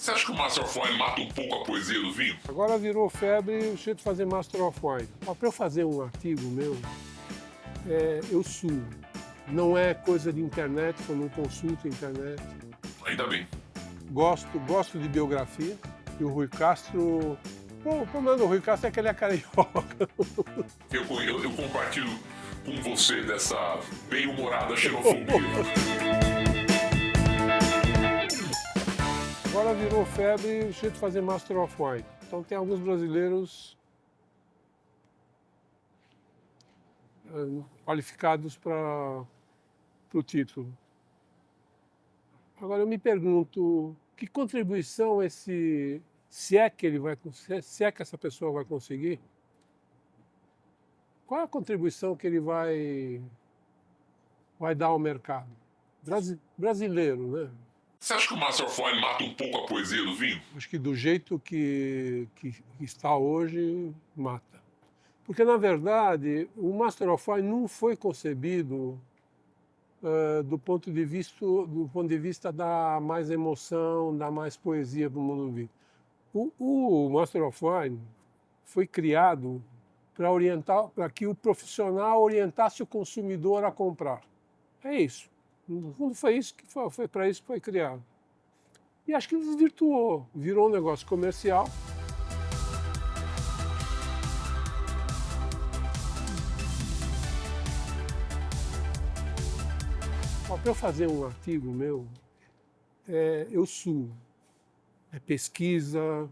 Você acha que o Master of Wine mata um pouco a poesia do vinho? Agora virou febre o jeito de fazer Master of Wine. Para eu fazer um artigo meu, eu suo. Não é coisa de internet, que eu não consulto internet. Ainda bem. Gosto de biografia. E o Rui Castro... Bom, o problema do Rui Castro é que ele é carioca. Eu compartilho com você dessa bem-humorada xenofobia. Agora virou febre o jeito de fazer Master of Wine. Então tem alguns brasileiros qualificados para o título. Agora eu me pergunto, que contribuição se é que essa pessoa vai conseguir, qual é a contribuição que ele vai dar ao mercado? Brasileiro, né? Você acha que o Master of Wine mata um pouco a poesia do vinho? Acho que do jeito que está hoje, mata. Porque, na verdade, o Master of Wine não foi concebido do ponto de vista da mais emoção, da mais poesia para o mundo do vinho. O Master of Wine foi criado para que o profissional orientasse o consumidor a comprar. É isso. No fundo, foi para isso que foi criado. E acho que desvirtuou, virou um negócio comercial. Para eu fazer um artigo meu, eu suo. É pesquisa,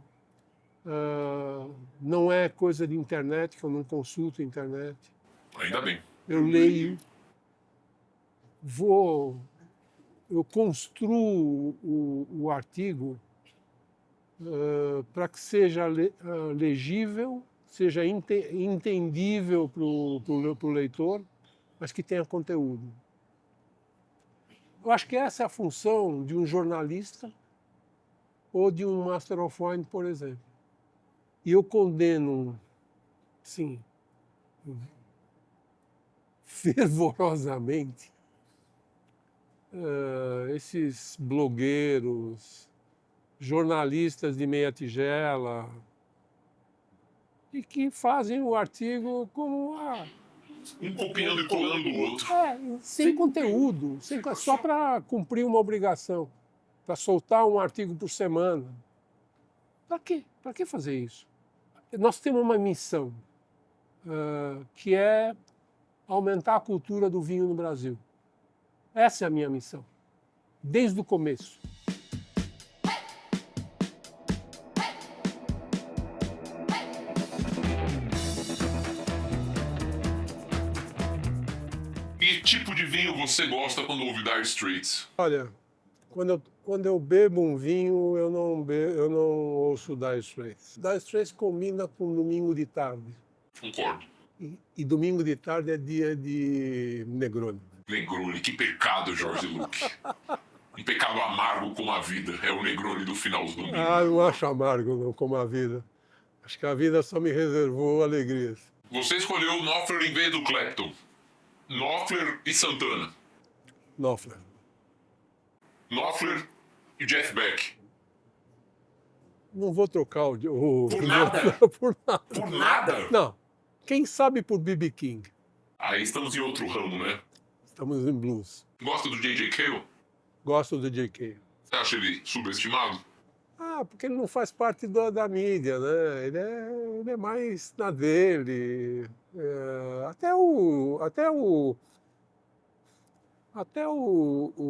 não é coisa de internet, que eu não consulto internet. Ainda bem. Eu leio, eu construo o artigo para que seja legível, seja entendível para o leitor, mas que tenha conteúdo. Eu acho que essa é a função de um jornalista ou de um Master of Wine, por exemplo. E eu condeno, sim, fervorosamente, esses blogueiros, jornalistas de meia tigela, e que fazem o artigo como um copiando e colando o outro. Sem conteúdo, só para cumprir uma obrigação, para soltar um artigo por semana. Para quê? Para que fazer isso? Nós temos uma missão, que é aumentar a cultura do vinho no Brasil. Essa é a minha missão, desde o começo. Que tipo de vinho você gosta quando ouve Dire Straits? Olha, quando eu bebo um vinho, eu não ouço Dire Straits. Dire Straits combina com domingo de tarde. Concordo. E domingo de tarde é dia de Negroni. Negroni, que pecado, Jorge Luque. Um pecado amargo como a vida. É o Negroni do final do domingo. Não acho amargo não, como a vida. Acho que a vida só me reservou alegrias. Você escolheu o Knopfler em vez do Clapton. Knopfler e Santana. Knopfler. Knopfler e Jeff Beck. Não vou trocar Por nada? Por nada. Por nada? Não. Quem sabe por B.B. King. Aí estamos em outro ramo, né? Estamos em blues. Gosta do J.J. Cale? Gosto do J.K. Você acha ele subestimado? Porque ele não faz parte da mídia, né? Ele é mais na dele. Até o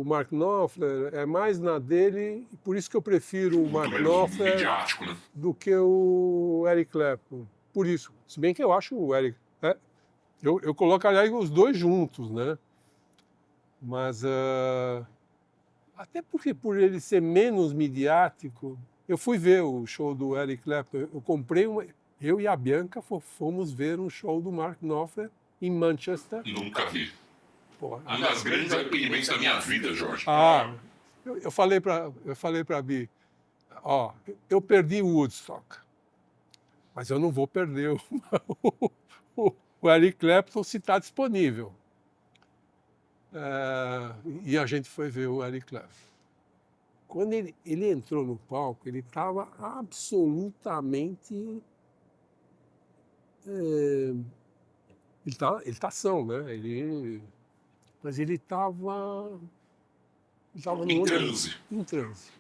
Mark Knopfler é mais na dele, e por isso que eu prefiro o Mark Knopfler midiático, né? do que o Eric Clapton. Por isso. Se bem que eu acho o Eric... Eu colocaria os dois juntos, né? Mas... até porque por ele ser menos midiático, eu fui ver o show do Eric Clapton. Eu comprei eu e a Bianca fomos ver um show do Mark Knopfler em Manchester. Nunca vi. Porra. Um das grandes arrependimentos da minha vida, Jorge. Eu falei para a Bi, eu perdi o Woodstock, mas eu não vou perder o Eric Clapton se está disponível. E a gente foi ver o Eric Clapton. quando ele entrou no palco, ele estava absolutamente... ele tá são, né? Mas ele estava Em transe. em transe.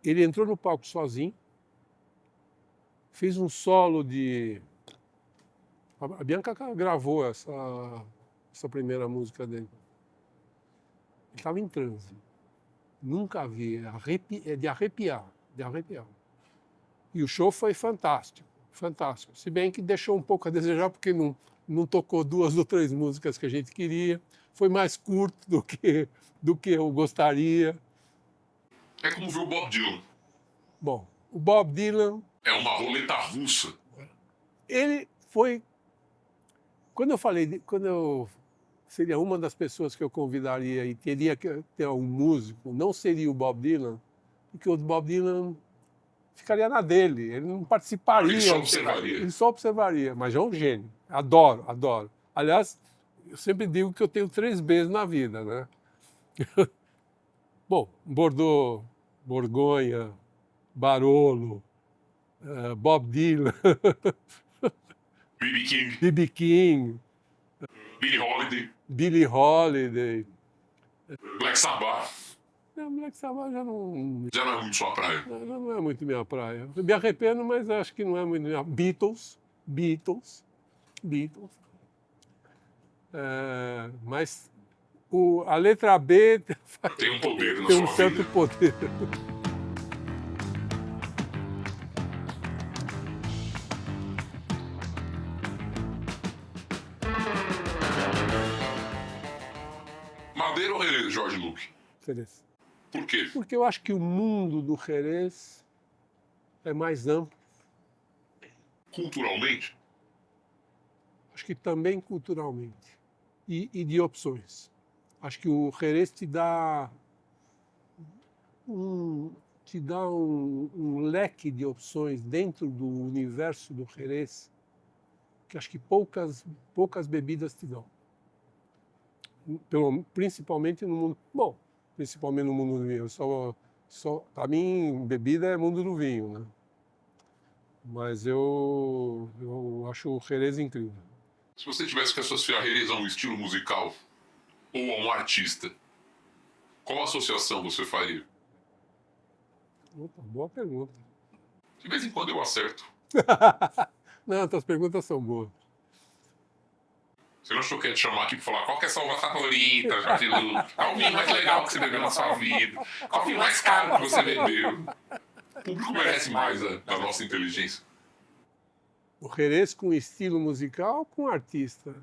Ele entrou no palco sozinho, fez um solo de... A Bianca gravou essa primeira música dele. Ele estava em transe. Nunca vi, é de arrepiar, de arrepiar. E o show foi fantástico, fantástico. Se bem que deixou um pouco a desejar, porque não tocou 2 ou 3 músicas que a gente queria. Foi mais curto do que eu gostaria. É como ver o Bob Dylan. Bom, o Bob Dylan, É uma roleta russa. ele foi... Quando eu seria uma das pessoas que eu convidaria e teria que ter um músico, não seria o Bob Dylan, porque o Bob Dylan ficaria na dele, ele não participaria. Ele só observaria. Ele só observaria, mas é um gênio. Adoro, adoro. Aliás, eu sempre digo que eu tenho 3 Bs na vida, né? Bom, Bordeaux, Borgonha, Barolo, Bob Dylan, B.B. King, B.B. King, Billie Holiday, Billie Holiday. Black Sabbath. Black Sabbath já não Já não é muito sua praia. é muito minha praia. Eu me arrependo, mas acho que não é muito minha... Beatles. Mas a letra B Tem um poder na tem um sua certo vida. poder. Madeira ou Jerez, Jorge Luque? Interesse. Por quê? Porque eu acho que o mundo do Jerez é mais amplo. Culturalmente? Acho que também culturalmente. E de opções. Acho que o Jerez te dá um leque de opções dentro do universo do Jerez que acho que poucas bebidas te dão. Principalmente no mundo... Bom, principalmente no mundo do vinho. Para mim, bebida é mundo do vinho, né? Mas eu acho o Jerez incrível. Se você tivesse que associar Jerez a um estilo musical ou a um artista, qual associação você faria? Opa, boa pergunta. De vez em quando eu acerto. Não, tuas perguntas são boas. Você não achou que ia te chamar aqui pra falar qual que é a sua favorita, Jorge Luque? Qual o vinho mais legal que você bebeu na sua vida? Qual o vinho mais caro que você bebeu? O público merece mais da nossa inteligência. O Jerez com estilo musical ou com artista?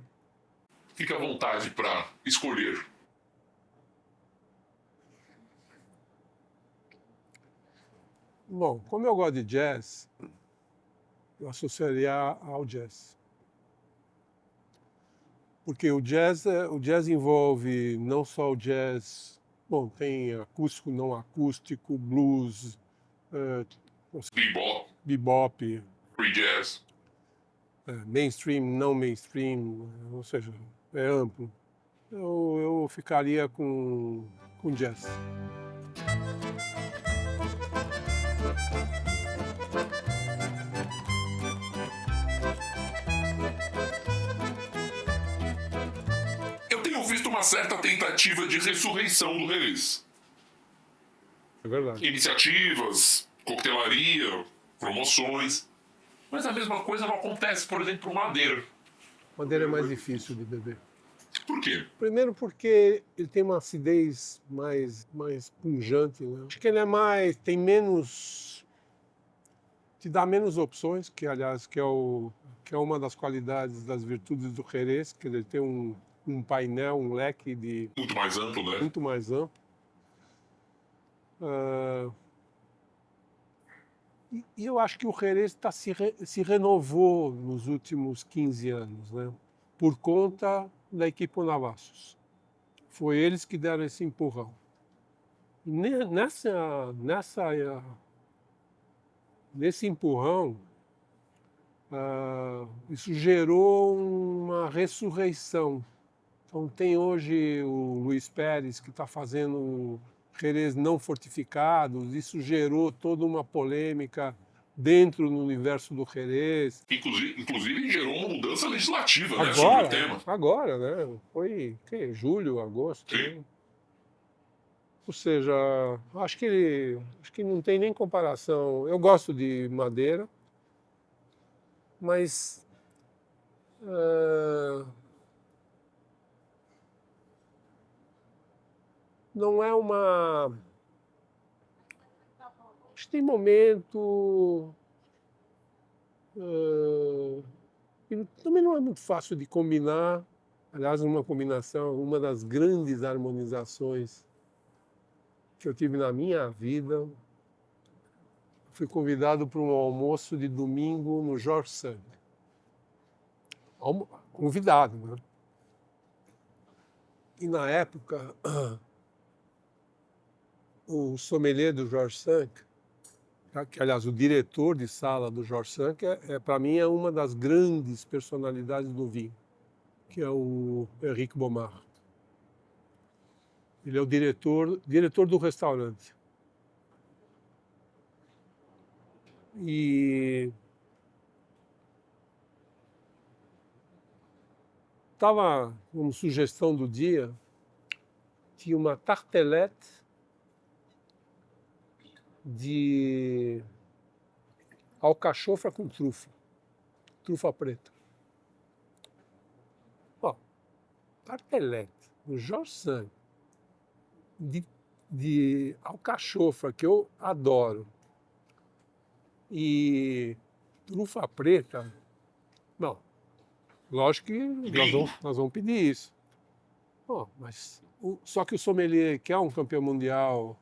Fique à vontade para escolher. Bom, como eu gosto de jazz, eu associaria ao jazz. Porque o jazz envolve não só o jazz... Bom, tem acústico, não acústico, blues, Bebop, bebop, free jazz. mainstream, não mainstream, ou seja, é amplo. Eu ficaria com jazz. Eu tenho visto uma certa tentativa de ressurreição do Jerez. É verdade. Iniciativas, coquetelaria, promoções. Mas a mesma coisa não acontece, por exemplo, para Madeira. Madeira é mais difícil de beber. Por quê? Primeiro porque ele tem uma acidez mais pungente, né? Acho que ele tem menos... te dá menos opções, que aliás que é uma das qualidades, das virtudes do Jerez, que ele tem um painel, um leque de Muito mais amplo, né? muito mais amplo. E eu acho que o Jerez se renovou nos últimos 15 anos, né? Por conta da equipe Navassos. Foi eles que deram esse empurrão. E nesse empurrão, isso gerou uma ressurreição. Então tem hoje o Luiz Pérez, que está fazendo Jerez não fortificados. Isso gerou toda uma polêmica dentro do universo do Jerez. Inclusive gerou uma mudança legislativa, né, sobre o tema. Agora, né? Foi julho, agosto. Sim. Né? Ou seja, acho que não tem nem comparação. Eu gosto de madeira, mas não é uma... Acho que tem momento... e também não é muito fácil de combinar. Aliás, uma das grandes harmonizações que eu tive na minha vida. Fui convidado para um almoço de domingo no George Sand. Convidado, né? E na época, o sommelier do George Sand, que aliás o diretor de sala do George Sand, para mim é uma das grandes personalidades do vinho, que é o Henrique Bomar. Ele é o diretor do restaurante. E estava como sugestão do dia, tinha uma tartelete de alcachofra com trufa preta. Ó, tartelete do George Sand de alcachofra, que eu adoro, e trufa preta, não, lógico que nós vamos pedir isso. Bom, mas só que o sommelier, que é um campeão mundial,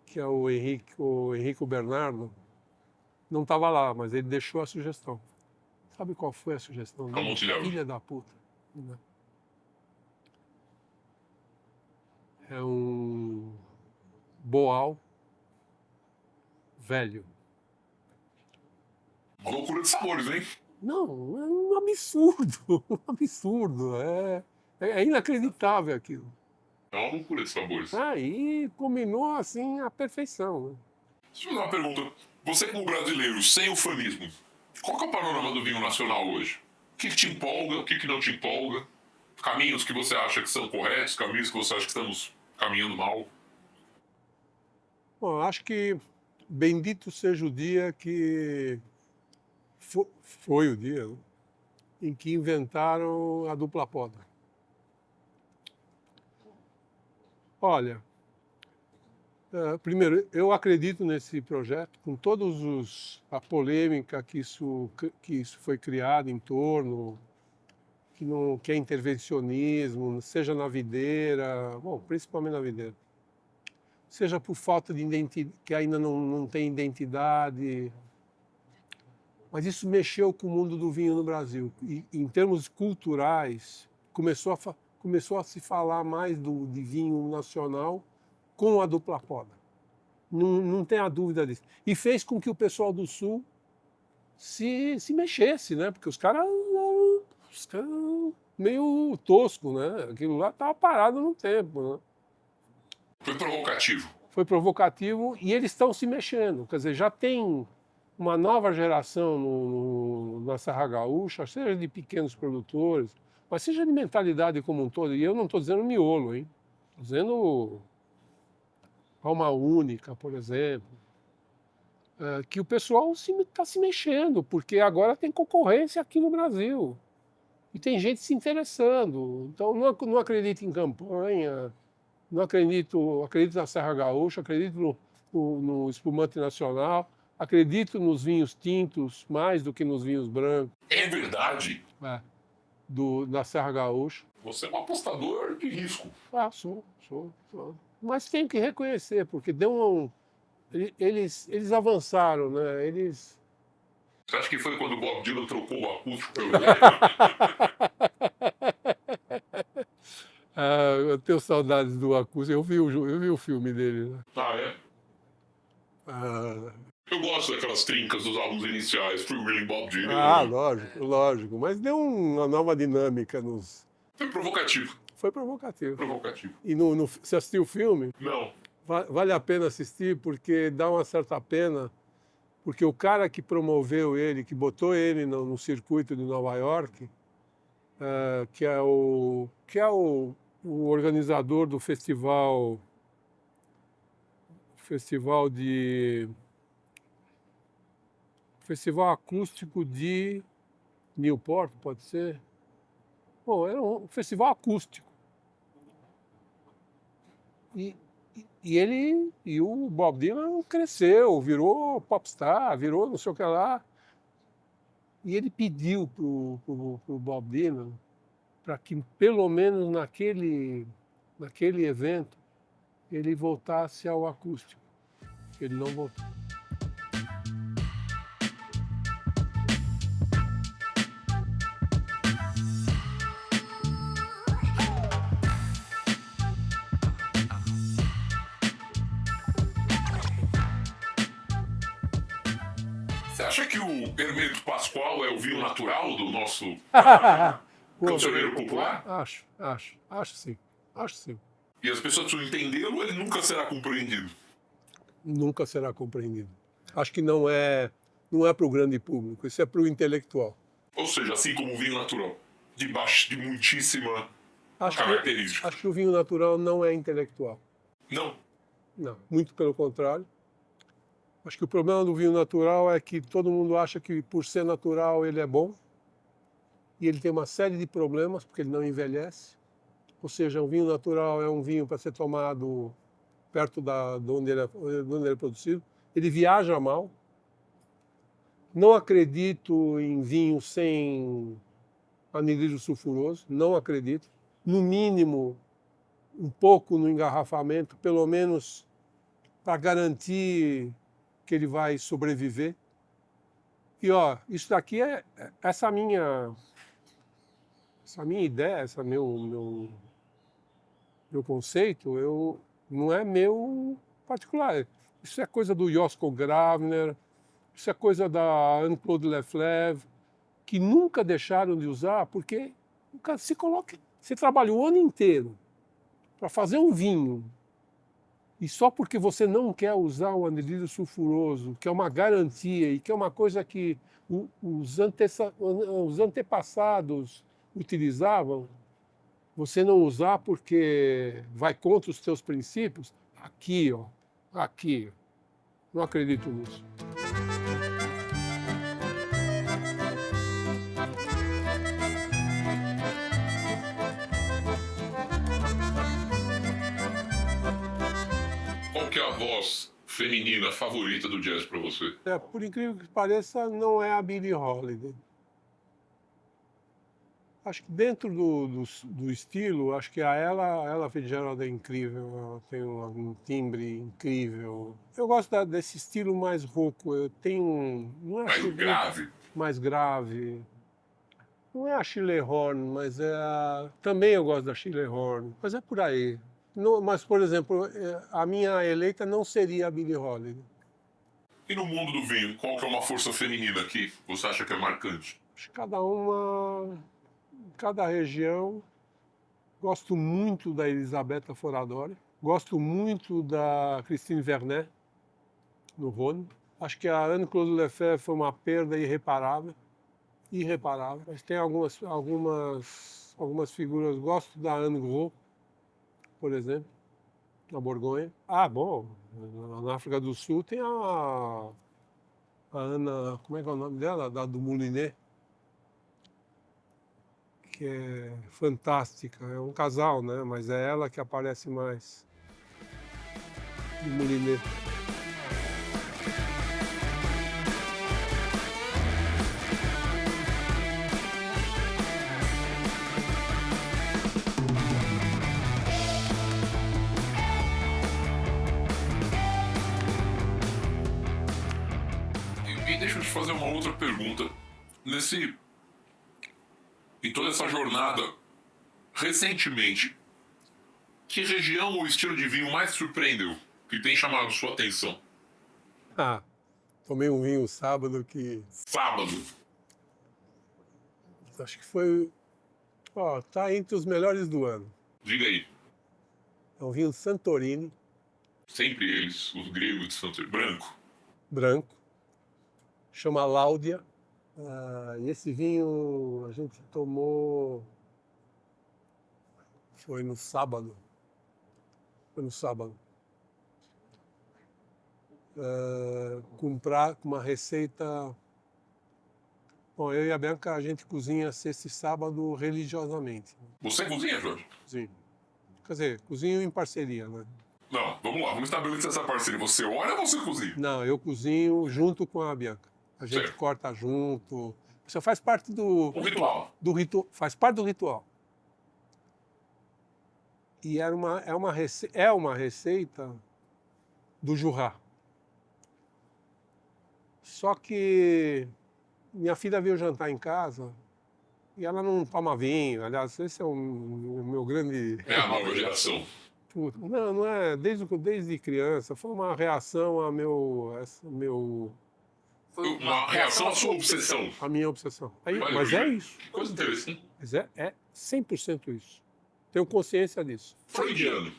que é o Henrique Bernardo, não estava lá, mas ele deixou a sugestão. Sabe qual foi a sugestão? Filha da puta. É um boal velho. Uma loucura de sabores, hein? Não, é um absurdo, é inacreditável aquilo. É uma loucura de sabores. E combinou assim à perfeição. Né? Deixa eu fazer uma pergunta. Você como brasileiro, sem ufanismo, qual que é o panorama do vinho nacional hoje? O que te empolga, o que não te empolga? Caminhos que você acha que são corretos, caminhos que você acha que estamos caminhando mal? Bom, acho que bendito seja o dia que foi o dia, né, em que inventaram a dupla poda. Olha, primeiro, eu acredito nesse projeto, com todos a polêmica que isso foi criado em torno, que é intervencionismo, seja na videira, bom, principalmente na videira, seja por falta de identidade, que ainda não tem identidade. Mas isso mexeu com o mundo do vinho no Brasil. E, em termos culturais, começou a se falar mais de vinho nacional com a dupla poda. Não tem a dúvida disso. E fez com que o pessoal do Sul se mexesse, né? Porque os caras meio tosco, né? Aquilo lá estava parado no tempo, né? Foi provocativo. Foi provocativo e eles estão se mexendo. Quer dizer, já tem uma nova geração na Serra Gaúcha, seja de pequenos produtores, mas seja de mentalidade como um todo. E eu não estou dizendo miolo, hein? Estou dizendo Alma Única, por exemplo. Que o pessoal está se mexendo, porque agora tem concorrência aqui no Brasil. E tem gente se interessando. Então, não acredito em campanha, não acredito na Serra Gaúcha, acredito no espumante nacional, acredito nos vinhos tintos mais do que nos vinhos brancos. É verdade? Da Serra Gaúcha. Você é um apostador de risco. Sou. Mas tenho que reconhecer, porque eles avançaram, né? Você acha que foi quando o Bob Dylan trocou o acústico pelo elétrico? Eu tenho saudades do acústico. Eu vi o filme dele. Né? Eu gosto daquelas trincas dos álbuns iniciais, Freewheeling Bob Dylan. Lógico. Mas deu uma nova dinâmica nos... Foi provocativo. Foi provocativo. Provocativo. E você assistiu o filme? Não. Vale a pena assistir porque dá uma certa pena, porque o cara que promoveu ele, que botou ele no circuito de Nova York, que é o organizador do festival acústico de Newport, pode ser? Bom, era um festival acústico. E o Bob Dylan cresceu, virou popstar, virou não sei o que lá. E ele pediu pro Bob Dylan para que, pelo menos naquele evento, ele voltasse ao acústico. Ele não voltou. Você acha que o Hermeto Pascoal é o vinho natural do nosso cancioneiro popular? Acho sim. Acho sim. E as pessoas precisam entendê-lo, ele nunca será compreendido. Nunca será compreendido. Acho que não é para o grande público, isso é para o intelectual. Ou seja, assim como o vinho natural, de muitíssima característica. Acho que o vinho natural não é intelectual. Não. Não, muito pelo contrário. Acho que o problema do vinho natural é que todo mundo acha que por ser natural ele é bom. E ele tem uma série de problemas, porque ele não envelhece. Ou seja, um vinho natural é um vinho para ser tomado perto de onde ele é produzido. Ele viaja mal. Não acredito em vinho sem anidrido sulfuroso, não acredito. No mínimo, um pouco no engarrafamento, pelo menos para garantir que ele vai sobreviver. E isso daqui essa minha ideia, esse meu conceito, não é meu particular. Isso é coisa do Josko Gravner, isso é coisa da Anne-Claude Leflaive, que nunca deixaram de usar, porque você trabalha o ano inteiro para fazer um vinho, e só porque você não quer usar o anidrido sulfuroso, que é uma garantia e que é uma coisa que os antepassados utilizavam, você não usar porque vai contra os seus princípios, aqui, não acredito nisso. Qual que é a voz feminina favorita do jazz para você? Por incrível que pareça, não é a Billie Holiday. Acho que dentro do estilo, acho que ela Fitzgerald é incrível, ela tem um timbre incrível. Eu gosto desse estilo mais rouco, não é Mais grave? Mais grave. Não é a Shirley Horn, mas também eu gosto da Shirley Horn, mas é por aí. Mas, por exemplo, a minha eleita não seria a Billie Holiday. E no mundo do vinho, qual que é uma força feminina que você acha que é marcante? Acho que cada região. Gosto muito da Elisabetta Foradori. Gosto muito da Christine Vernet, no Rhône. Acho que a Anne-Claude Lefebvre foi uma perda irreparável. Mas tem algumas figuras. Gosto da Anne Gros, por exemplo, na Borgonha. Bom, na África do Sul tem a Ana, como é que é o nome dela? Do Moulinet, que é fantástica. É um casal, né? Mas é ela que aparece mais, do Moulinet. E deixa eu te fazer uma outra pergunta. Em toda essa jornada, recentemente, que região ou estilo de vinho mais surpreendeu? Que tem chamado sua atenção? Tomei um vinho sábado que... Sábado. Acho que foi... tá entre os melhores do ano. Diga aí. É um vinho Santorini, Sempre eles, os gregos de Santo branco. branco, chama Laudia. E esse vinho a gente tomou, foi no sábado. Com uma receita. Bom, eu e a Bianca, a gente cozinha sexta e sábado religiosamente. Você cozinha, Jorge? Sim. Quer dizer, cozinho em parceria, né? Não, vamos lá, vamos estabelecer essa parceria. Você olha ou você cozinha? Não, eu cozinho junto com a Bianca. A gente Certo. corta junto. Isso faz parte do Um ritual. faz parte do ritual. E é uma receita do Jurá. Só que minha filha veio jantar em casa e ela não toma vinho. Aliás, esse é o meu grande... É a nova geração. Não é. Desde criança. Foi uma reação a Uma reação à sua obsessão. a minha obsessão. Olha, Mas é isso. Que coisa interessante. Mas é 100% isso. Tenho consciência disso. Freudiano.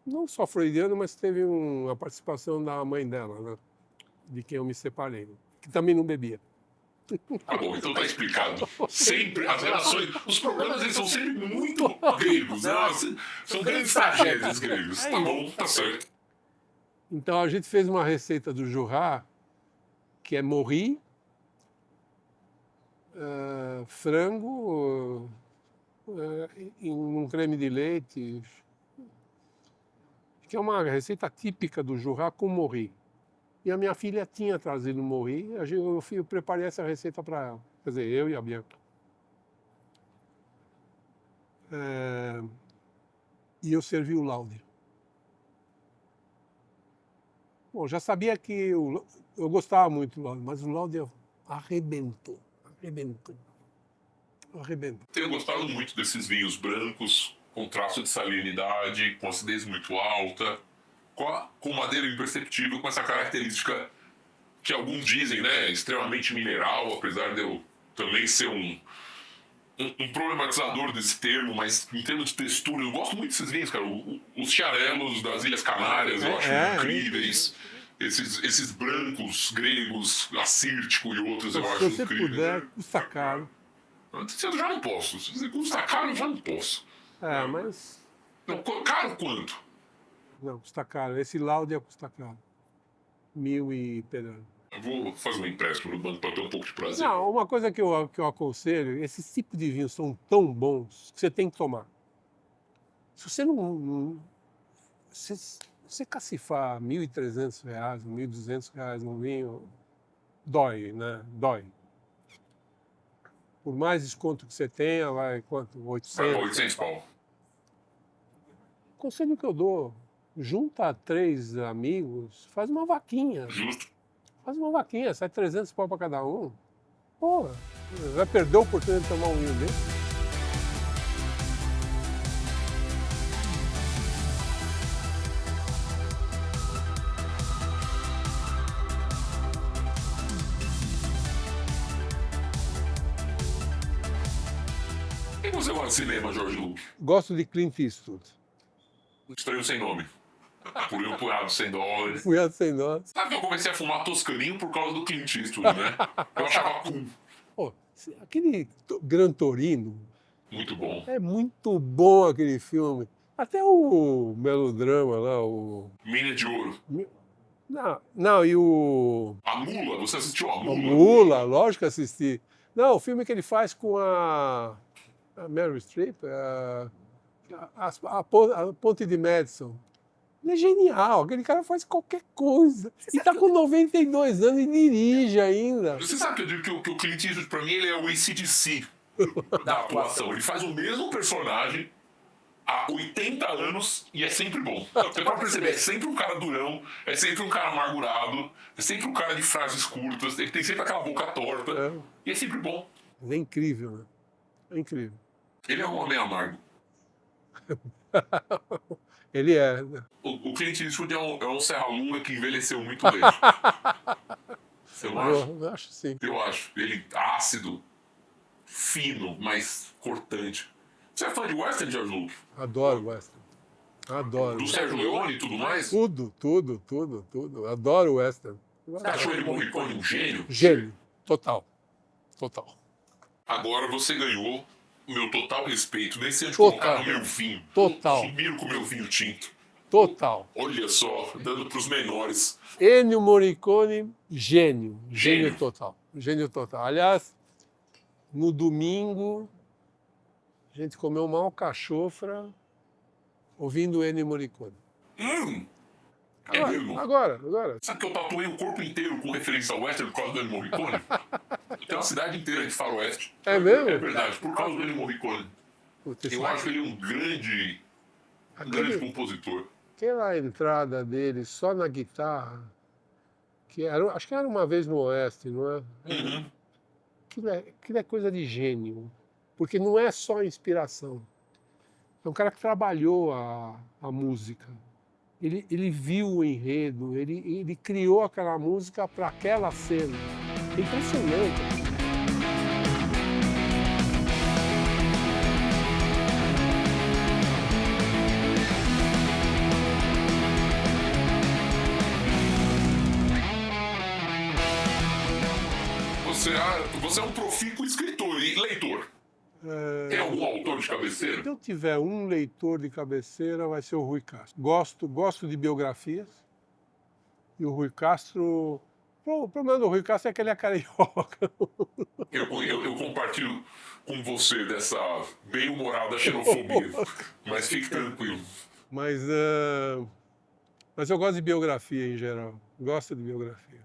Não só freudiano, mas teve a participação da mãe dela, né? De quem eu me separei, que também não bebia. Tá bom, então tá explicado. Sempre as relações, os problemas eles são sempre muito gregos, né? São grandes tragédias gregos. Tá bom, tá certo. Então a gente fez uma receita do Jurá, que é morri, frango, em um creme de leite, que é uma receita típica do Jurá com morri. E a minha filha tinha trazido morri, eu preparei essa receita para ela. Quer dizer, eu e a Bianca. E eu servi o laude. Bom, já sabia que eu gostava muito do laude, mas o laude arrebentou. Tenho gostado muito desses vinhos brancos, com traço de salinidade, com acidez muito alta, com madeira imperceptível, com essa característica que alguns dizem, né, extremamente mineral, apesar de eu também ser um problematizador desse termo, mas em termos de textura, eu gosto muito desses vinhos, cara. Os xarelos das Ilhas Canárias, eu acho incríveis. Esses brancos gregos, Assírtico e outros, eu acho Se você incríveis. puder, custa caro. Eu já não posso. Se você custa caro, eu já não posso. Mas... Não, caro quanto? Não, custa caro. Esse laude custa caro. 1.000 e pedal. Eu vou fazer um empréstimo no banco para ter um pouco de prazer. Não, uma coisa que eu aconselho, esses tipos de vinhos são tão bons que você tem que tomar. Se você se você cacifar R$1.300, R$1.200 num vinho, dói, né? Dói. Por mais desconto que você tenha, vai quanto? 800? Vai 800 pau. O conselho que eu dou, junta 3 amigos, faz uma vaquinha. Justo. Faz uma vaquinha, sai 300 pau para cada um. Pô, vai perder a oportunidade de tomar um vinho desse? Quem você gosta de cinema, Jorge Luque? Gosto de Clint Eastwood. Estranho sem nome. Por um punhado sem dólares. Punhado sem dó. Sabe que eu comecei a fumar toscaninho por causa do Clint Eastwood, né? Eu achava cool. Pô, aquele Gran Torino, Muito bom. é muito bom aquele filme. Até o melodrama lá, o... Mina de Ouro. Não, e o... A Mula, você assistiu a A Mula? Mula, lógico que assisti. Não, o filme que ele faz com a Meryl Streep, a Ponte de Madison. Ele é genial, aquele cara faz qualquer coisa. E tá com 92 anos e dirige ainda. Você sabe que eu digo que o Clint Eastwood, pra mim, ele é o AC/DC da atuação. Ele faz o mesmo personagem há 80 anos e é sempre bom. Você pode perceber, é sempre um cara durão, é sempre um cara amargurado, é sempre um cara de frases curtas, ele tem sempre aquela boca torta, e é sempre bom. É incrível, né? É incrível. Ele é um homem amargo. Ele é. O Clint Eastwood é um serra-lunga que envelheceu muito bem. Você não acha? Eu acho sim. Eu acho. Ele ácido, fino, mas cortante. Você é fã de western, Jorge Luke? Adoro western. Adoro. Do Sérgio Leone e tudo mais? Tudo. Adoro western. Você achou ele Morricone um gênio? Gênio. Total. Agora você ganhou o meu total respeito. Nem sei onde Total. colocar no meu vinho. Total. Sumiram com o meu vinho tinto. Total. Olha só, dando pros menores. Ennio Morricone, gênio. Gênio. Gênio total. Aliás, no domingo, a gente comeu uma alcachofra ouvindo Ennio Morricone. É mesmo? Agora. Sabe que eu tatuei o corpo inteiro com referência ao western por causa do Ennio Morricone? Tem uma cidade inteira de faroeste. É mesmo? É verdade, por causa do Ennio Morricone. Putz, Eu acho ele um grande compositor. aquela entrada dele só na guitarra, acho que era Uma Vez no Oeste, não é? Uhum. Aquilo é coisa de gênio, porque não é só inspiração. É um cara que trabalhou a música. Ele viu o enredo, ele criou aquela música para aquela cena. É impressionante. Você é um profícuo escritor e leitor. Tem algum autor de cabeceira? Se eu tiver um leitor de cabeceira, vai ser o Rui Castro. Gosto de biografias. E o Rui Castro... O problema do Rui Castro é que ele é carioca. Eu compartilho com você dessa bem-humorada xenofobia. Mas fique tranquilo. Mas eu gosto de biografia em geral. Gosto de biografia.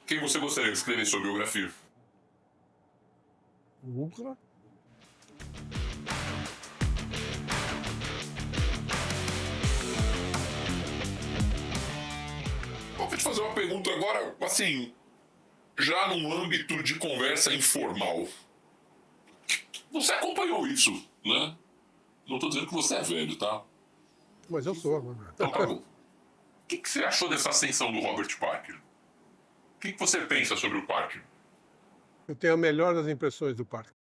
Quem você gostaria de escrever sua biografia? Nunca. Vou te fazer uma pergunta agora, assim, já num âmbito de conversa informal. Você acompanhou isso, né? Não estou dizendo que você é velho, tá? Mas eu sou. Então tá bom. O que você achou dessa ascensão do Robert Parker? O que você pensa sobre o Parker? Eu tenho a melhor das impressões do Parker.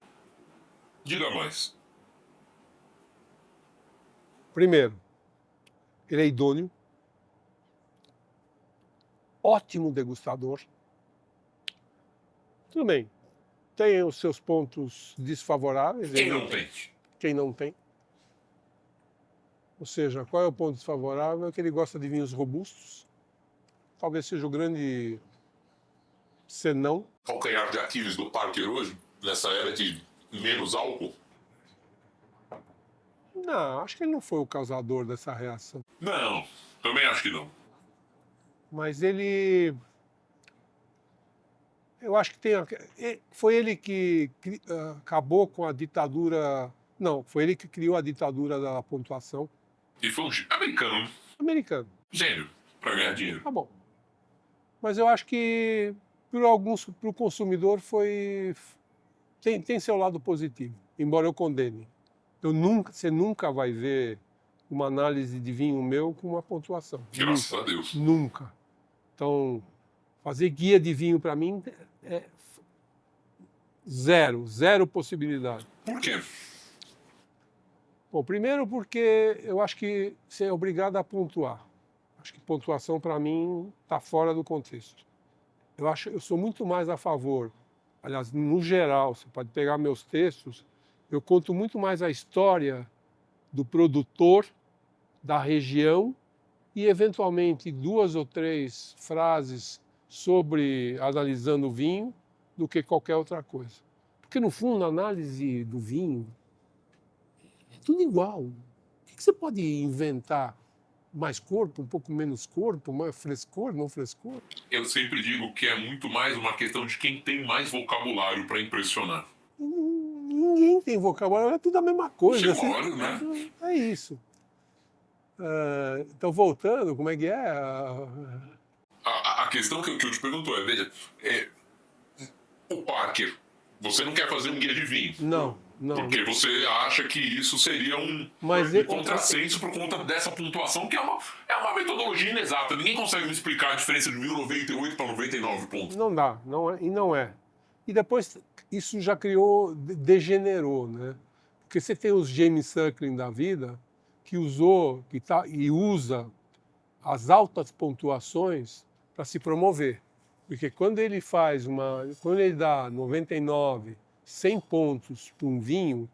Diga mais. Primeiro, ele é idôneo. Ótimo degustador. Tudo bem. Tem os seus pontos desfavoráveis. Quem não tem? Quem não tem. Ou seja, qual é o ponto desfavorável? É que ele gosta de vinhos robustos. Talvez seja o grande senão. Calcanhar de Aquiles do Parker hoje, nessa era de menos álcool? Não, acho que ele não foi o causador dessa reação. Não, também acho que não. Mas ele... Eu acho que foi ele que acabou com a ditadura... Não, foi ele que criou a ditadura da pontuação. E foi um americano, né? Americano. Gênio, pra ganhar dinheiro. Tá bom. Mas eu acho que para o consumidor tem seu lado positivo, embora eu condene. Você nunca vai ver uma análise de vinho meu com uma pontuação. Graças a Deus. Nunca. Então, fazer guia de vinho para mim é zero possibilidade. Por quê? Bom, primeiro porque eu acho que você é obrigado a pontuar. Acho que pontuação para mim está fora do contexto. Eu sou muito mais a favor, aliás, no geral, você pode pegar meus textos, eu conto muito mais a história do produtor, da região e, eventualmente, 2 ou 3 frases sobre analisando o vinho do que qualquer outra coisa. Porque, no fundo, a análise do vinho é tudo igual. O que você pode inventar? Mais corpo, um pouco menos corpo, mais frescor, não frescor? Eu sempre digo que é muito mais uma questão de quem tem mais vocabulário para impressionar. Ninguém tem vocabulário, é tudo a mesma coisa. Chega uma hora, né? É isso. Então, voltando, como é que é? A questão que eu te pergunto é, veja, o Parker, você não quer fazer um guia de vinho. Não. Porque você acha que isso seria um contrassenso por conta dessa pontuação, que é uma metodologia inexata. Ninguém consegue me explicar a diferença de 1098 para 99 pontos. Não dá, não é. E depois isso já criou, degenerou, né? Porque você tem os James Suckling da vida, que usou e usa as altas pontuações para se promover. Porque quando ele quando ele dá 99, 100 pontos para um vinho,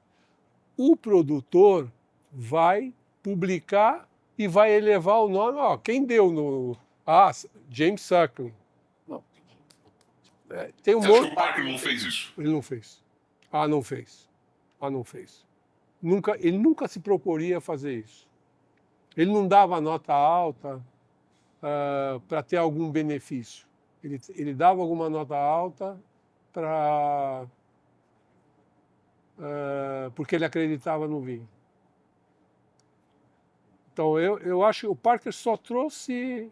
o produtor vai publicar e vai elevar o nome. Ó, quem deu no... James Suckling. Tem um Você acha monte... que o Parker não fez isso? Ele não fez. Não fez. Não fez. Ele nunca se proporia a fazer isso. Ele não dava nota alta para ter algum benefício. Ele dava alguma nota alta porque ele acreditava no vinho. Então, eu acho que o Parker só trouxe...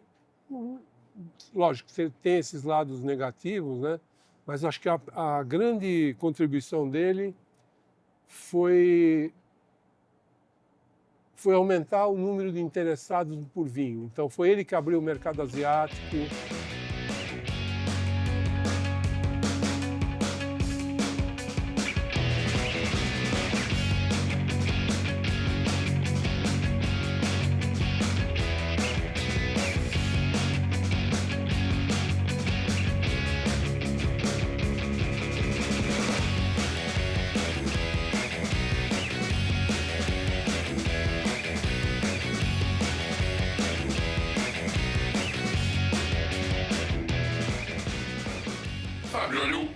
Lógico, tem esses lados negativos, né? Mas acho que a grande contribuição dele foi aumentar o número de interessados por vinho. Então, foi ele que abriu o mercado asiático. Sabe, olha,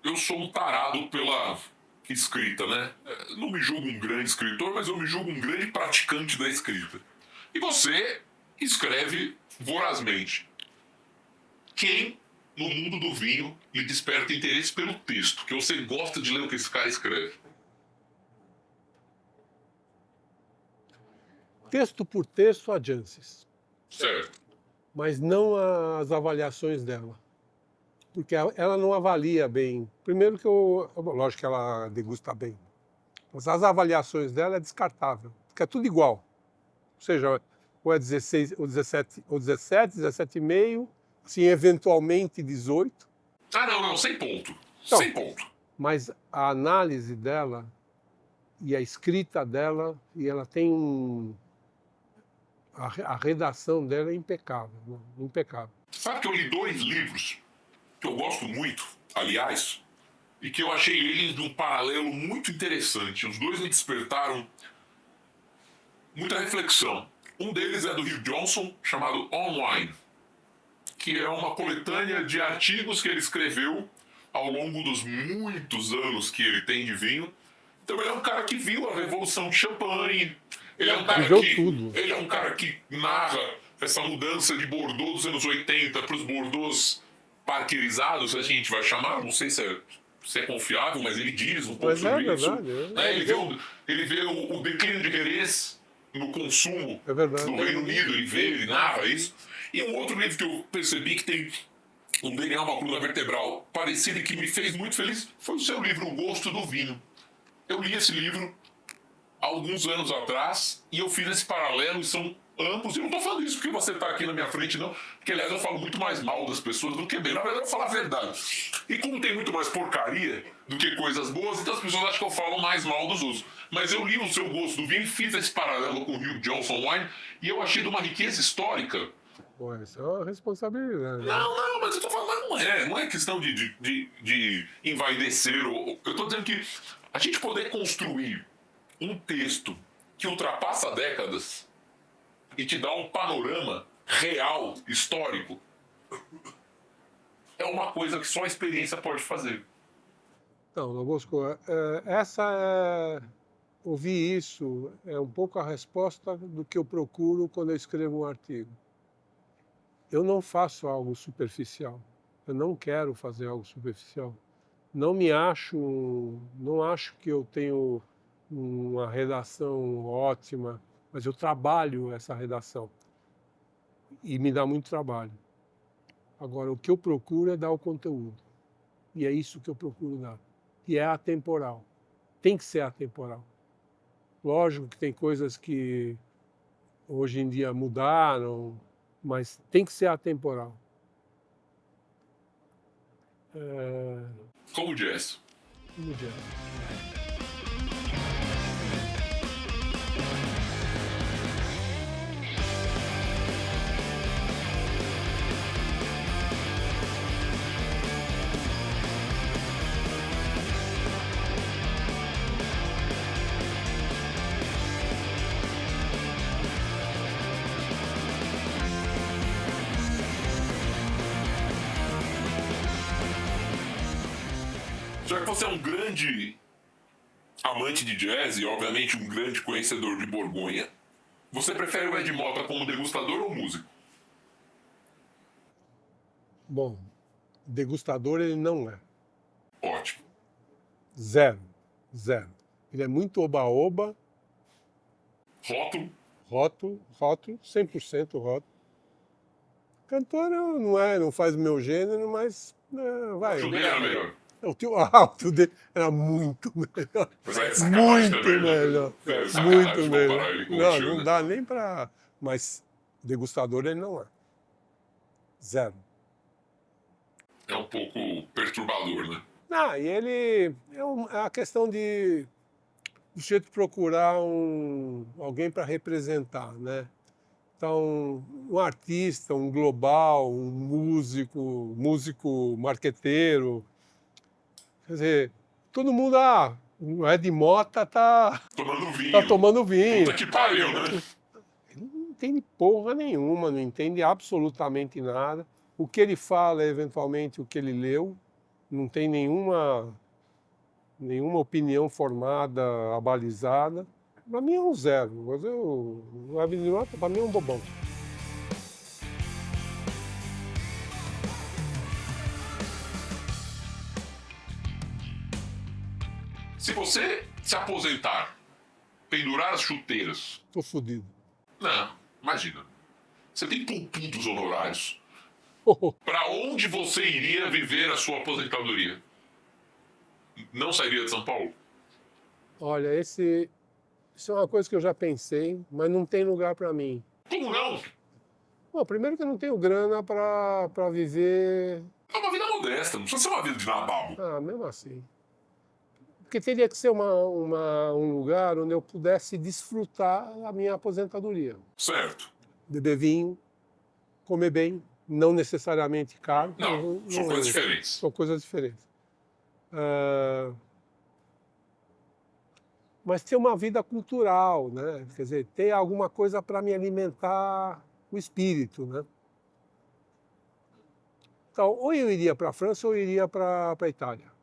eu sou um tarado pela escrita, né? Não me julgo um grande escritor, mas eu me julgo um grande praticante da escrita. E você escreve vorazmente. Quem, no mundo do vinho, lhe desperta interesse pelo texto? Que você gosta de ler o que esse cara escreve? Texto por texto, a Jancis. Certo. Mas não as avaliações dela. Porque ela não avalia bem. Primeiro que lógico que ela degusta bem. Mas as avaliações dela é descartável. Porque é tudo igual. Ou seja, ou é 16, ou 17, 17,5, assim, eventualmente 18. Não, 100 ponto. Então, 100 ponto. Mas a análise dela e a escrita dela, e ela tem a redação dela é impecável, né? Impecável. Sabe que eu li 2 livros que eu gosto muito, aliás, e que eu achei eles de um paralelo muito interessante. Os 2 me despertaram muita reflexão. Um deles é do Hugh Johnson, chamado On Wine, que é uma coletânea de artigos que ele escreveu ao longo dos muitos anos que ele tem de vinho. Então ele é um cara que viu a Revolução de Champagne, ele é um cara que narra essa mudança de Bordeaux dos anos 80 para os Bordeaux parkerizados, a gente vai chamar, não sei se é confiável, mas ele diz um pouco sobre isso. Ele vê o declínio de Jerez no consumo do Reino Unido, ele narra isso. E um outro livro que eu percebi que tem um DNA, uma coluna vertebral parecida e que me fez muito feliz foi o seu livro O Gosto do Vinho. Eu li esse livro há alguns anos atrás e eu fiz esse paralelo e são ambos. Eu não estou falando isso porque você está aqui na minha frente, não. Porque, aliás, eu falo muito mais mal das pessoas do que bem. Na verdade, eu falo a verdade. E como tem muito mais porcaria do que coisas boas, então as pessoas acham que eu falo mais mal dos outros. Mas eu li O Seu Gosto do Vinho e fiz esse paralelo com o Hugh Johnson Wine e eu achei de uma riqueza histórica. Pô, isso é uma responsabilidade. Não, mas eu tô falando, não é questão de envaidecer. Eu tô dizendo que a gente poder construir um texto que ultrapassa décadas e te dá um panorama real, histórico, é uma coisa que só a experiência pode fazer. Então, Lobosco, ouvir isso é um pouco a resposta do que eu procuro quando eu escrevo um artigo. Eu não faço algo superficial. Eu não quero fazer algo superficial. Não acho que eu tenho uma redação ótima, mas eu trabalho essa redação. E me dá muito trabalho. Agora, o que eu procuro é dar o conteúdo. E é isso que eu procuro dar. E é atemporal. Tem que ser atemporal. Lógico que tem coisas que hoje em dia mudaram, mas tem que ser atemporal. Como jazz. No jazz. Já que você é um grande amante de jazz e, obviamente, um grande conhecedor de Borgonha, você prefere o Ed Mota como degustador ou músico? Bom, degustador ele não é. Ótimo. Zero. Zero. Ele é muito oba-oba, Rótulo? rótulo, 100% rótulo. Cantor não é, não faz o meu gênero, mas vai. O dele era melhor. O tio dele era muito melhor. Mas aí é sacanagem Muito também, né? melhor. É sacanagem Muito comparar ele melhor. com o Não, tio, não né? dá nem pra... Mas degustador ele não é. Zero. É um pouco perturbador, né? E ele... É a questão de o sujeito procurar alguém para representar, né? Então, um artista, um global, um músico marqueteiro. Quer dizer, todo mundo, o Ed Mota tá Tomando tomando vinho. Puta que pariu, né? Ele não entende porra nenhuma, não entende absolutamente nada. O que ele fala é eventualmente o que ele leu, não tem nenhuma opinião formada, abalizada. Para mim é um zero, mas o Ed Mota para mim é um bobão. Se você se aposentar, pendurar as chuteiras... Tô fodido. Não, imagina. Você tem pontos honorários. Para onde você iria viver a sua aposentadoria? Não sairia de São Paulo? Olha, isso é uma coisa que eu já pensei, mas não tem lugar para mim. Como não? Bom, primeiro que eu não tenho grana para viver. É uma vida modesta, não precisa ser uma vida de nababo. Mesmo assim. Porque teria que ser um lugar onde eu pudesse desfrutar a minha aposentadoria. Certo. Beber vinho, comer bem, não necessariamente caro. Não, são coisas diferentes. São coisas diferentes. Mas ter uma vida cultural, né? Quer dizer, ter alguma coisa para me alimentar o espírito, né? Então, ou eu iria para a França ou eu iria para a Itália.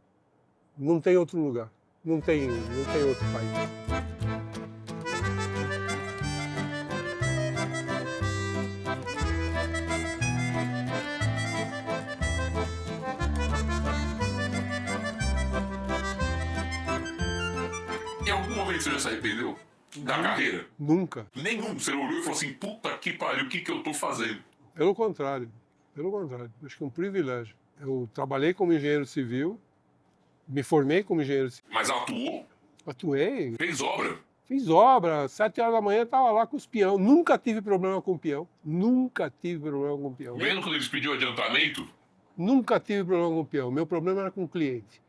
Não tem outro lugar, não tem outro país. Em algum momento você já se arrependeu da carreira? Nunca. Nenhum. Você olhou e falou assim, puta que pariu, o que eu tô fazendo? Pelo contrário. Acho que é um privilégio. Eu trabalhei como engenheiro civil, me formei como engenheiro civil. Mas atuou? Atuei, Fez obra? fiz obra, 7 horas da manhã estava lá com os peão. Nunca tive problema com peão. Nunca tive problema com peão. Mesmo quando eles pediam adiantamento? Nunca tive problema com peão. Meu problema era com o cliente.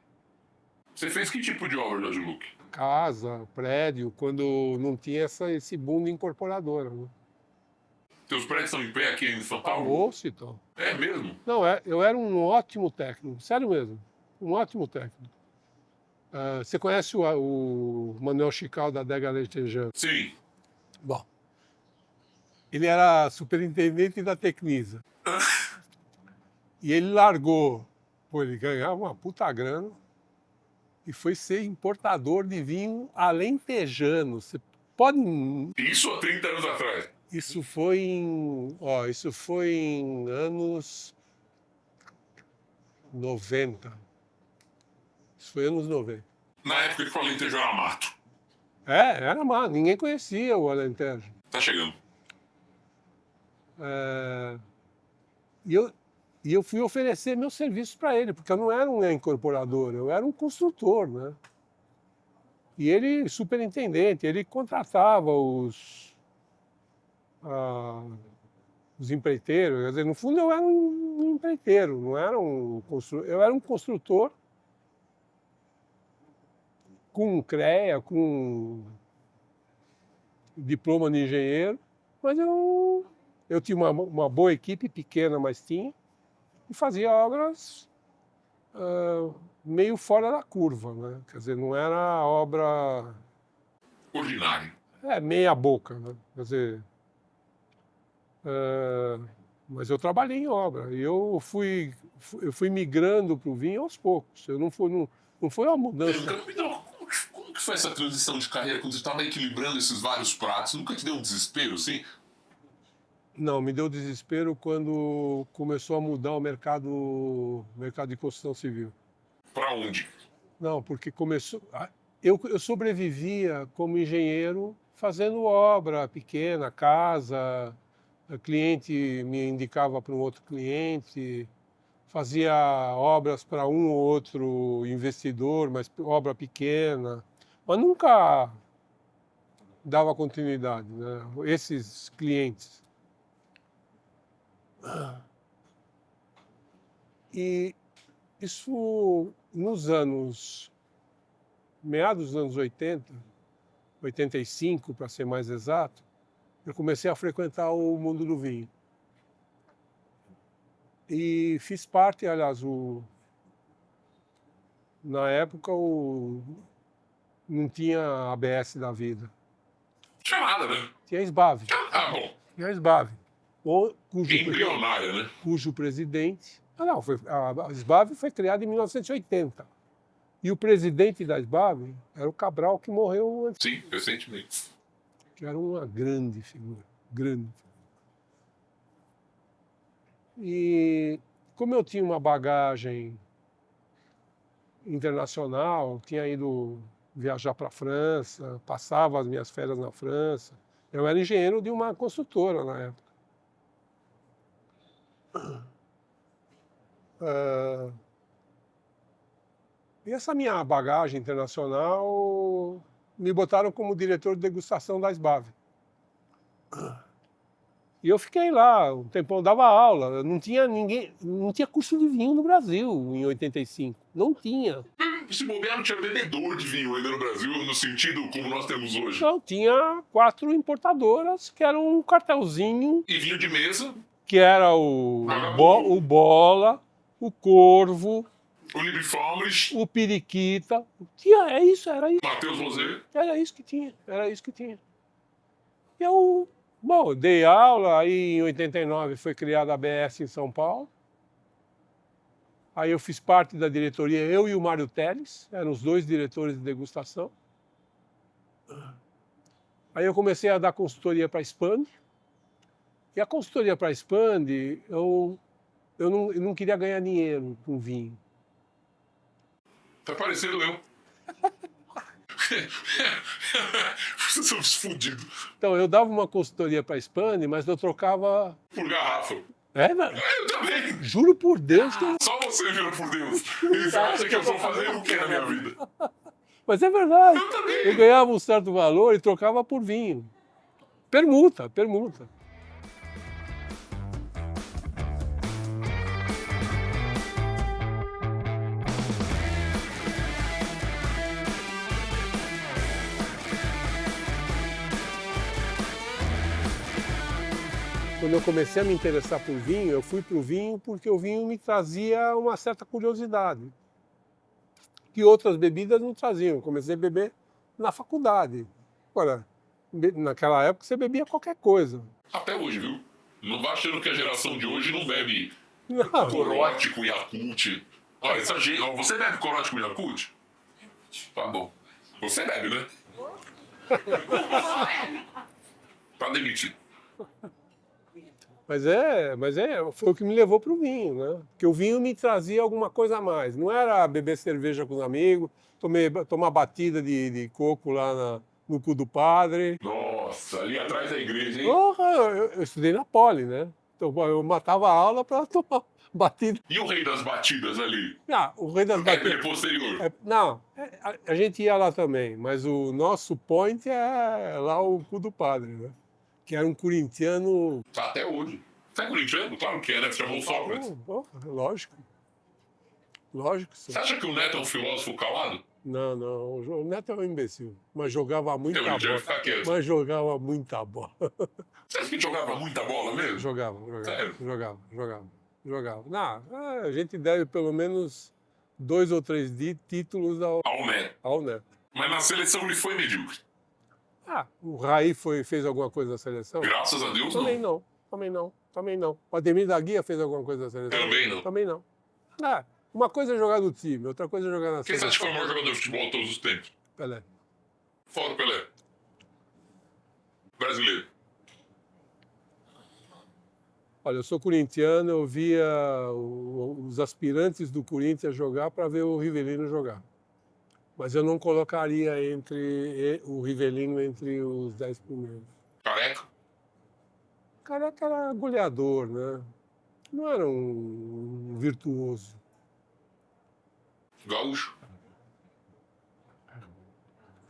Você fez que tipo de obra, Jorge Luque? Casa, prédio, quando não tinha esse boom de incorporadora. Né? Teus prédios estão em pé aqui em São Paulo? Ouça, então. É mesmo? Não, eu era um ótimo técnico, sério mesmo. Um ótimo técnico. Você conhece o Manuel Chical da Adega Latejano? Sim. Bom, ele era superintendente da Tecnisa. E ele largou, ele ganhava uma puta grana e foi ser importador de vinho alentejano. Você pode... Isso há 30 anos atrás? Isso foi em anos 90. Isso foi anos 90. Na época que o Alentejo era mato. Era mato. Ninguém conhecia o Alentejo. Tá chegando. E eu fui oferecer meus serviços para ele, porque eu não era um incorporador, eu era um construtor, né? E ele, superintendente, ele contratava os empreiteiros. Quer dizer, no fundo eu era um empreiteiro, não era um construtor. Eu era um construtor com CREA, com diploma de engenheiro, mas eu tinha uma boa equipe, pequena, mas tinha, e fazia obras meio fora da curva, né? Quer dizer, não era obra Ordinário. meia boca, né? Quer dizer, mas eu trabalhei em obra e eu fui migrando para o vinho aos poucos. Eu não foi uma mudança. Como que foi essa transição de carreira quando você estava equilibrando esses vários pratos? Nunca te deu um desespero, assim? Não, me deu desespero quando começou a mudar o mercado de construção civil. Para onde? Não, porque começou. Eu sobrevivia como engenheiro fazendo obra pequena, casa, o cliente me indicava para um outro cliente, fazia obras para um ou outro investidor, mas obra pequena, mas nunca dava continuidade, né? Esses clientes. E isso nos meados dos anos 80, 85 para ser mais exato, eu comecei a frequentar o mundo do vinho. E fiz parte, aliás, na época não tinha ABS da vida. Chamada, né? Tinha a SBAV. Ah, bom. Tinha a SBAV. Embrionária, né? Cujo presidente... a SBAV foi criada em 1980. E o presidente da SBAV era o Cabral, que morreu antes. Sim, recentemente. Que era uma grande figura. Grande. E como eu tinha uma bagagem internacional, tinha ido viajar para a França, passava as minhas férias na França. Eu era engenheiro de uma construtora na época. E essa minha bagagem internacional me botaram como diretor de degustação da SBAV. E eu fiquei lá, um tempão, dava aula, não tinha curso de vinho no Brasil em 85, não tinha. Se bobear, não tinha bebedor de vinho ainda no Brasil, no sentido como nós temos hoje. Não, tinha 4 importadoras, que eram um cartelzinho. E vinho de mesa. Que era o Bola, o Corvo, o Libriformes, o Periquita. Era isso. Matheus Rosé. Era isso que tinha. E eu dei aula, aí em 89 foi criada a ABS em São Paulo. Aí eu fiz parte da diretoria, eu e o Mário Teles, eram os 2 diretores de degustação. Aí eu comecei a dar consultoria para a Expand. E a consultoria para a Expand, eu não queria ganhar dinheiro com vinho. Tá parecendo eu. Vocês são fudidos. Então, eu dava uma consultoria para a Expand, mas eu trocava... Por garrafa. Mano? Eu também. Juro por Deus que... Só você jura por Deus. E você acha que eu vou fazer o que na minha vida? Mas é verdade. Eu também. Eu ganhava um certo valor e trocava por vinho. Permuta. Quando eu comecei a me interessar por vinho, eu fui para o vinho porque o vinho me trazia uma certa curiosidade, que outras bebidas não traziam. Eu comecei a beber na faculdade. Agora, naquela época você bebia qualquer coisa. Até hoje, viu? Não vai achando que a geração de hoje não bebe Não. Corote com Yakult. Olha, você bebe Corote com Yakult? Tá bom. Você bebe, né? Tá demitido. Mas foi o que me levou para o vinho, né? Porque o vinho me trazia alguma coisa a mais. Não era beber cerveja com os amigos, tomar batida de coco lá no cu do padre. Nossa, ali atrás da igreja, hein? Eu estudei na Poli, né? Então eu matava a aula para tomar batida. E o rei das batidas ali? O rei das batidas... É posterior. A gente ia lá também, mas o nosso point é lá o cu do padre, né? Que era um corintiano... Tá até hoje. Você é corintiano? Claro que é, né? Você chamou o Sócrates. Lógico. Lógico, sim. Você acha que o Neto é um filósofo calado? Não, não. O Neto é um imbecil. Mas jogava muita Ele devia bola. ficar quieto. Mas jogava muita bola. Você acha que ele jogava muita bola mesmo? Jogava. Sério? Jogava. Não, a gente deve pelo menos 2 ou 3 títulos Ao Neto. ao Neto. Mas na seleção ele foi medíocre. O Raí fez alguma coisa na seleção? Graças a Deus, Também não. não. O Ademir da Guia fez alguma coisa na seleção? Também não. Uma coisa é jogar no time, outra coisa é jogar na Quem você seleção. acha que foi o maior jogador de futebol de todos os tempos? Pelé. Fora o Pelé. Brasileiro. Olha, eu sou corintiano, eu via os aspirantes do Corinthians jogar para ver o Rivelino jogar. Mas eu não colocaria o Rivelino entre os 10 primeiros. Careca. O Careca era goleador, né? Não era um virtuoso. Gaúcho.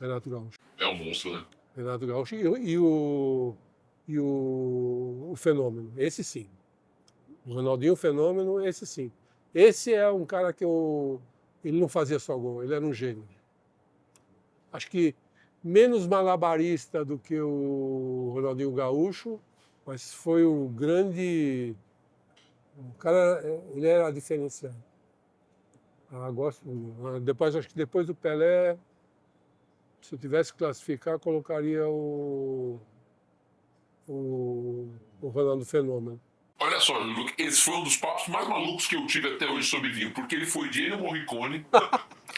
Renato Gaúcho. É um monstro, né? Renato Gaúcho e o Fenômeno, esse sim. O Ronaldinho Fenômeno, esse sim. Esse é um cara que ele não fazia só gol, ele era um gênio. Acho que menos malabarista do que o Ronaldinho Gaúcho, mas foi um grande... O cara, ele era diferenciado. Acho que depois do Pelé, se eu tivesse que classificar, colocaria o Ronaldo Fenômeno. Olha só, esse foi um dos papos mais malucos que eu tive até hoje sobre vinho, porque ele foi de Ennio Morricone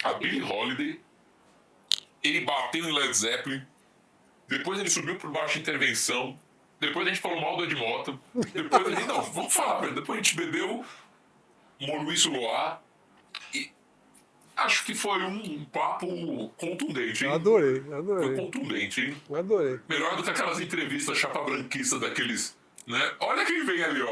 a Billie Holiday, ele bateu em Led Zeppelin, depois ele subiu por baixa intervenção, depois a gente falou mal do Ed Mota, depois a gente, não, vamos falar, velho, depois a gente bebeu Maurice Loa, e acho que foi um papo contundente, hein? Adorei. Foi contundente, hein? Adorei. Melhor do que aquelas entrevistas chapa branquista daqueles, né? Olha quem vem ali, ó.